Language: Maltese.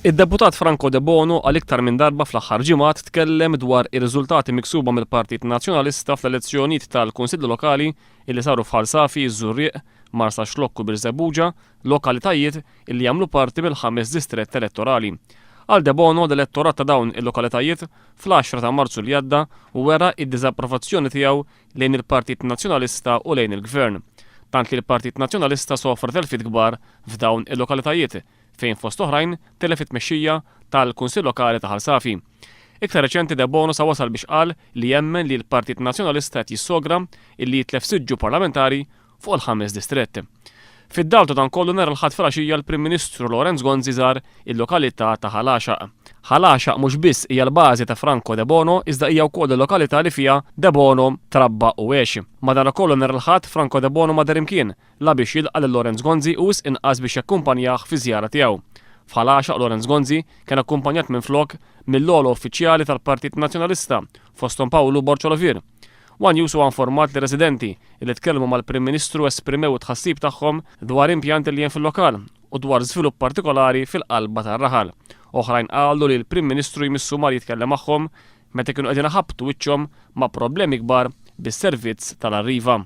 Id-deputat Franco De Bono għal iktar minn darba fl-aħħar ġimgħat tkellem dwar ir-riżultati miksuba mill-Partit Nazzjonalista fl-elezzjonijiet tal-Kunsilli Lokali illi saru f'Ħalsafi, Żurrieq, Marsa Xlokk u Birżebbuġa, lokalitajiet illi jagħmlu parti mill-5 distrett elettorali. Għal De Bono l-elettorat ta' dawn il-lokalitajiet fl-10 ta' Marzu li għadda u wera id-diżapprovazzjoni tiegħu lejn il-Partit Nazzjonalista u lejn il-Gvern. Tant li l-Partit Nazzjonalista sofra telfit kbar f'dawn il-lokalitajiet fejn fost oħrajn telef it-tmexxija tal-Kunsill Lokali ta' Ħalsafi. Iktar reċenti De Bono sa wasal biex qal li jemmen li l-Partit Nazzjonalista qed jissogra illi jitlef siġġu parlamentari fuq il-5 distrett. Fid-dawl ta' dan kollu nhar il-ħadd filgħaxija l-Prim Ministru Lorenz Gonzi żar il-lokalità ta' Ħalaxaq. Ħalaxaq mhux biss hija l-bażi ta' Franco De Bono iżda hija wkoll il-lokalità li fiha De Bono trabba u għex. Madankollu nhar il-ħadd Franco De Bono madar imkien la biex jilqa' lil Lorenz Gonzi u inqas biex jakkumpanjah fi żjara tiegħu. F'Ħalaxaq Lorenz Gonzi kien akkumpanjat minflok mill-lolo uffiċjali tal-Partit Nazzjonalista fosthom Pawlu Borċolovir. One News huwa informat li residenti li tkellmu mal-Prim Ministru esprimew tħassib tagħhom dwar impjant li hemm fil-lokal u dwar żvilupp partikolari fil-qalba tar-raħal. Oħrajn qalu li l-Prim Ministru jmissu mar jitkellem magħhom meta kienu qegħdin iħabbtu wiċċhom ma' problemi kbar bis-servizz tal-arriva.